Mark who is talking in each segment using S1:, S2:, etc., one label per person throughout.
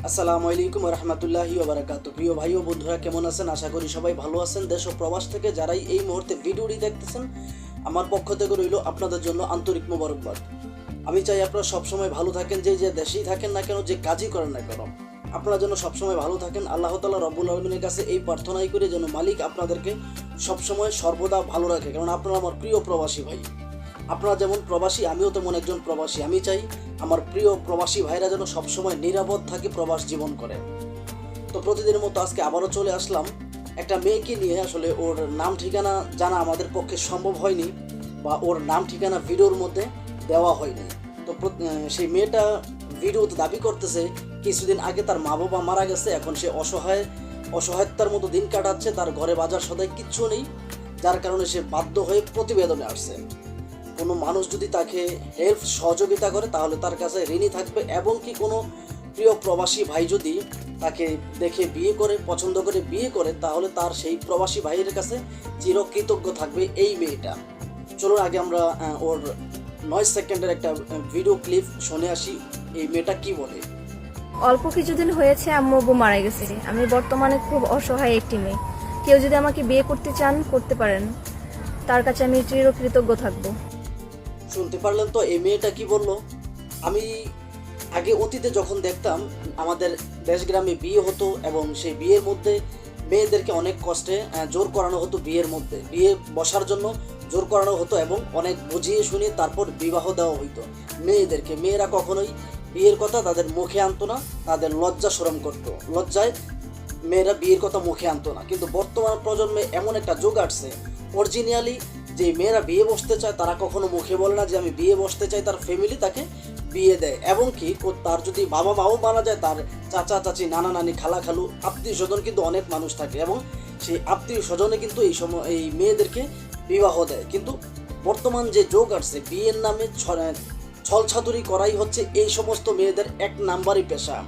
S1: আসসালামু আলাইকুম রহমতুল্লাহি ওয়া বারাকাতুহু। প্রিয় ভাই ও বন্ধুরা, কেমন আছেন? আশা করি সবাই ভালো আছেন। দেশ ও প্রবাস থেকে যারাই এই মুহূর্তে ভিডিওটি দেখতেছেন, আমার পক্ষ থেকে রইল আপনাদের জন্য আন্তরিক মোবারকবাদ। আমি চাই আপনারা সবসময় ভালো থাকেন, যে দেশেই থাকেন না কেন, যে কাজই করেন না কেন, আপনারা যেন সবসময় ভালো থাকেন। আল্লাহ তাআলা রব্বুল আলামিনের কাছে এই প্রার্থনাই করে যেন মালিক আপনাদেরকে সবসময় সর্বদা ভালো রাখে, কারণ আপনারা আমার প্রিয় প্রবাসী ভাই। আপনারা যেমন প্রবাসী, আমিও তেমন একজন প্রবাসী। আমি চাই আমার প্রিয় প্রবাসী ভাইরা যেন সবসময় নিরাপদ থাকে, প্রবাস জীবন করে। তো প্রতিদিনের মতো আজকে আবারও চলে আসলাম একটা মেয়েকে নিয়ে। আসলে ওর নাম ঠিকানা জানা আমাদের পক্ষে সম্ভব হয়নি, বা ওর নাম ঠিকানা ভিডিওর মধ্যে দেওয়া হয়নি। তো সেই মেয়েটা ভিডিওতে দাবি করতেছে কিছুদিন আগে তার মা বাবা মারা গেছে, এখন সে অসহায়তার মতো দিন কাটাচ্ছে, তার ঘরে বাজার সদাই কিচ্ছু নেই, যার কারণে সে বাধ্য হয়ে প্রতিবেদনে আসছে। কোনো মানুষ যদি তাকে হেল্প সহযোগিতা করে তাহলে তার কাছে ঋণী থাকবে, এবং কি কোনো প্রিয় প্রবাসী ভাই যদি তাকে দেখে বিয়ে করে, পছন্দ করে বিয়ে করে, তাহলে তার সেই প্রবাসী ভাইয়ের কাছে চিরকৃতজ্ঞ থাকবে এই মেয়েটা। চলুন আগে আমরা ওর 9 সেকেন্ডের একটা ভিডিও ক্লিপ শুনে আসি, এই মেয়েটা কি বলে।
S2: অল্প কিছুদিন হয়েছে আম্মু আব্বু মারা গেছে। আমি বর্তমানে খুব অসহায় একটি মেয়ে। কেউ যদি আমাকে বিয়ে করতে চান করতে পারেন, তার কাছে আমি চিরকৃতজ্ঞ থাকবো।
S1: শুনতে পারলেন তো এই মেয়েটা কি বললো। আমি আগে অতীতে যখন দেখতাম আমাদের দেশ গ্রামে বিয়ে হতো, এবং সেই বিয়ের মধ্যে মেয়েদেরকে অনেক কষ্টে জোর করানো হতো, বিয়ে বসার জন্য জোর করানো হতো, এবং অনেক বুঝিয়ে শুনিয়ে তারপর বিবাহ দেওয়া হইতো মেয়েদেরকে। মেয়েরা কখনোই বিয়ের কথা তাদের মুখে আনতো না, তাদের লজ্জা শরম করতো, লজ্জায় মেয়েরা বিয়ের কথা মুখে আনতো না। কিন্তু বর্তমান প্রজন্মে এমন একটা যুগ আসছে, অরিজিনালি যে মেয়েরা বিয়ে বসতে চায় তারা কখনো মুখে বলে না যে আমি বিয়ে বসতে চাই, তার ফ্যামিলি তাকে বিয়ে দেয়। এবং কি তার যদি বাবা মাও মারা যায়, তার চাচা চাচি, নানা নানি, খালা খালু, আত্মীয় স্বজন কিন্তু অনেক মানুষ থাকে, এবং সেই আত্মীয় স্বজনে কিন্তু এই মেয়েদেরকে বিবাহ দেয়। কিন্তু বর্তমান যে যুগ আসছে, বিয়ের নামে ছলছাতুরি করাই হচ্ছে এই সমস্ত মেয়েদের এক নাম্বারই পেশা।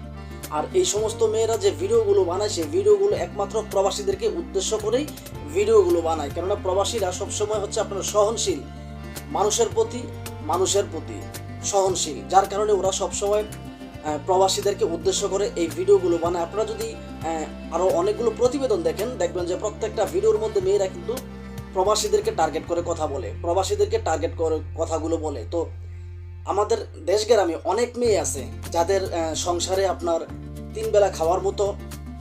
S1: আর এই সমস্ত মেয়েরা যে ভিডিওগুলো বানায়, সেই ভিডিওগুলো একমাত্র প্রবাসীদেরকে উদ্দেশ্য করেই ভিডিওগুলো বানায়, কেননা প্রবাসীরা সবসময় হচ্ছে আপনার সহনশীল, মানুষের প্রতি সহনশীল, যার কারণে ওরা সবসময় প্রবাসীদেরকে উদ্দেশ্য করে এই ভিডিওগুলো বানায়। আপনারা যদি আরও অনেকগুলো প্রতিবেদন দেখবেন যে প্রত্যেকটা ভিডিওর মধ্যে মেয়েরা কিন্তু প্রবাসীদেরকে টার্গেট করে কথা বলে, প্রবাসীদেরকে টার্গেট করে কথাগুলো বলে। তো আমাদের দেশ গ্রামে অনেক মেয়ে আছে যাদের সংসারে আপনার 3 বেলা খাওয়ার মতো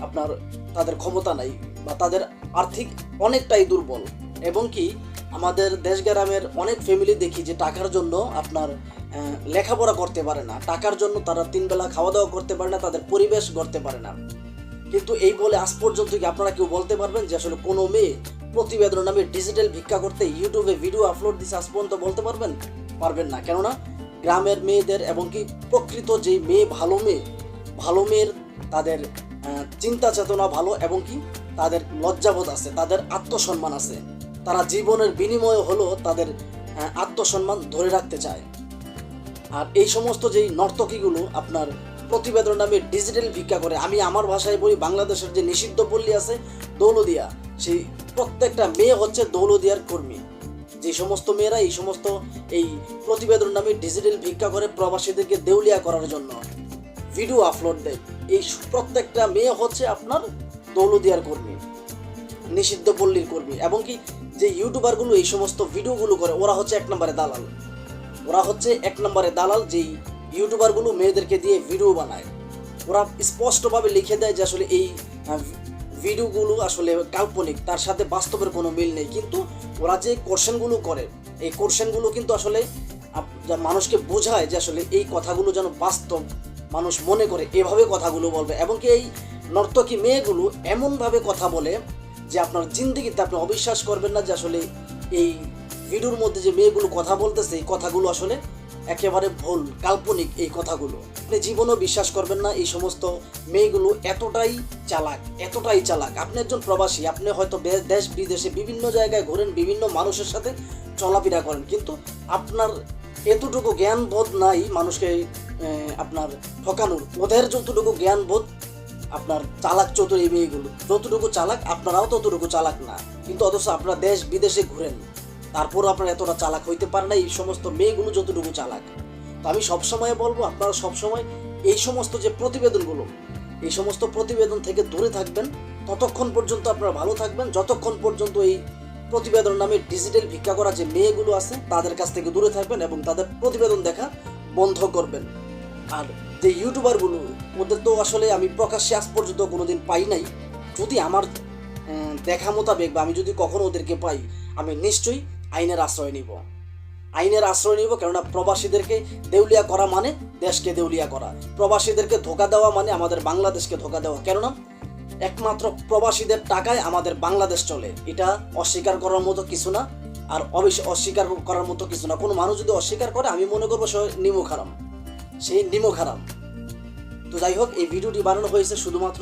S1: আপনার তাদের ক্ষমতা নাই, বা তাদের আর্থিক অনেকটাই দুর্বল। এবং কি আমাদের দেশ গ্রামের অনেক ফ্যামিলি দেখি যে টাকার জন্য আপনার লেখাপড়া করতে পারে না, টাকার জন্য তারা 3 বেলা খাওয়া দাওয়া করতে পারে না, তাদের পরিবেশ গড়তে পারে না। কিন্তু এই বলে আজ পর্যন্ত কি আপনারা কেউ বলতে পারবেন যে আসলে কোনো মেয়ে প্রতিবেদন নামে ডিজিটাল ভিক্ষা করতে ইউটিউবে ভিডিও আপলোড দিচ্ছে? আজ পর্যন্ত বলতে পারবেন না। কেননা গ্রামের মেয়েদের, এবং কি প্রকৃত যে ভালো মেয়ের তাদের চিন্তা চেতনা ভালো, এবং কি তাদের লজ্জাবোধ আছে, তাদের আত্মসম্মান আছে, তারা জীবনের বিনিময়ে হলো তাদের আত্মসম্মান ধরে রাখতে চায়। আর এই সমস্ত যেই নর্তকীগুলো আপনার প্রতিবেদন নামে ডিজিটাল ভিক্ষা করে, আমি আমার ভাষায় বলি, বাংলাদেশের যে নিষিদ্ধ পল্লী আছে দৌলদিয়া, সেই প্রত্যেকটা মেয়ে হচ্ছে দৌলদিয়ার কর্মী। যে সমস্ত মেয়েরা এই প্রতিবেদন নামে ডিজিটাল ভিক্ষা করে প্রবাসীদেরকে দেউলিয়া করার জন্য ভিডিও আপলোড দেয়, এই প্রত্যেকটা মেয়ে হচ্ছে আপনার দৌলদিয়ার কর্মী, নিষিদ্ধ পল্লীর কর্মী। এবং কি যে ইউটিউবারগুলো এই সমস্ত ভিডিওগুলো করে, ওরা হচ্ছে এক নম্বরে দালাল। যেই ইউটিউবারগুলো মেয়েদেরকে দিয়ে ভিডিও বানায়, ওরা স্পষ্টভাবে লিখে দেয় যে আসলে এই ভিডিওগুলো আসলে কাল্পনিক, তার সাথে বাস্তবের কোনো মিল নেই। কিন্তু ওরা যে কোশ্চেনগুলো করে, এই কোশ্চেনগুলো কিন্তু আসলে মানুষকে বোঝায় যে আসলে এই কথাগুলো যেন বাস্তব মানুষ মনে করে, এভাবে কথাগুলো বলবে। এবং কি এই নর্তকী মেয়েগুলো এমনভাবে কথা বলে যে আপনার জিন্দেগিতে আপনি অবিশ্বাস করবেন না যে আসলে এই ভিডিওর মধ্যে যে মেয়েগুলো কথা বলতেছে, এই কথাগুলো আসলে একেবারে ভুল, কাল্পনিক এই কথাগুলো। আপনি জীবনেও বিশ্বাস করবেন না এই সমস্ত মেয়েগুলো এতটাই চালাক। আপনি একজন প্রবাসী, আপনি হয়তো দেশ বিদেশে বিভিন্ন জায়গায় ঘোরেন, বিভিন্ন মানুষের সাথে চলাফেরা করেন, কিন্তু আপনার এতটুকু জ্ঞানবোধ নাই মানুষকে আপনার ঠকানোর। ওদের যতটুকু জ্ঞানবোধ, আপনার চালাক চতুর এই মেয়েগুলো যতটুকু চালাক, আপনারাও ততটুকু চালাক না। কিন্তু অথচ আপনারা দেশ বিদেশে ঘুরেন, তারপরও আপনারা এতটা চালাক হইতে পারে না এই সমস্ত মেয়েগুলো যতটুকু চালাক। তো আমি সবসময় বলবো, আপনারা সবসময় এই সমস্ত যে প্রতিবেদনগুলো এই সমস্ত প্রতিবেদন থেকে দূরে থাকবেন। ততক্ষণ পর্যন্ত আপনারা ভালো থাকবেন, যতক্ষণ পর্যন্ত এই প্রতিবেদন নামে ডিজিটাল ভিক্ষা করা যে মেয়েগুলো আছে তাদের কাছ থেকে দূরে থাকবেন এবং তাদের প্রতিবেদন দেখা বন্ধ করবেন। আর যে ইউটিউবারগুলো, ওদের তো আসলে আমি প্রকাশ্যে আজ পর্যন্ত কোনোদিন পাই নাই। যদি আমার দেখা মোতাবেক বা আমি যদি কখনো ওদেরকে পাই, আমি নিশ্চয়ই আইনের আশ্রয় নিব। কেননা প্রবাসীদেরকে দেউলিয়া করা মানে দেশকে দেউলিয়া করা, প্রবাসীদেরকে ধোকা দেওয়া মানে আমাদের বাংলাদেশকে ধোকা দেওয়া। কেননা একমাত্র প্রবাসীদের টাকায় আমাদের বাংলাদেশ চলে, এটা অস্বীকার করার মতো কিছু না। আর অস্বীকার করার মতো কিছু না। কোনো মানুষ যদি অস্বীকার করে, আমি মনে করবো সে নিমক হারাম, সেই নিমক হারাম। তো যাই হোক, এই ভিডিওটি বানানো হয়েছে শুধুমাত্র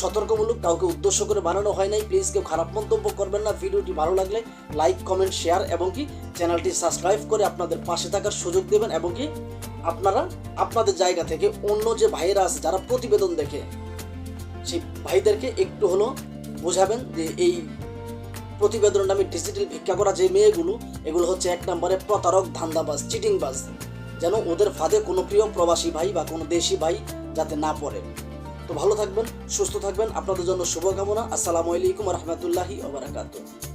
S1: সতর্কমূলক, কাউকে উদ্দেশ্য করে বানানো হয় নাই। প্লিজ কেউ খারাপ মন্তব্য করবেন না। ভিডিওটি ভালো লাগলে লাইক, কমেন্ট, শেয়ার এবং কি চ্যানেলটি সাবস্ক্রাইব করে আপনাদের পাশে থাকার সুযোগ দেবেন। এবং কি আপনারা আপনাদের জায়গা থেকে অন্য যে ভাইয়েরা আছে যারা প্রতিবেদন দেখে, সেই ভাইদেরকে একটু হলো বোঝাবেন যে এই প্রতিবেদন নামে ডিজিটাল ভিক্ষা করা যে মেয়েগুলো, এগুলো হচ্ছে এক নম্বরে প্রতারক, ধান্দাবাজ, চিটিংবাজ, যেন ওদের ফাঁদে কোনো প্রিয় প্রবাসী ভাই বা কোনো দেশি ভাই যাতে না পড়ে। তো ভালো থাকবেন, সুস্থ থাকবেন, আপনাদের জন্য শুভকামনা। আসসালামু আলাইকুম রহমতুল্লাহি ওয়া বারাকাতুহু।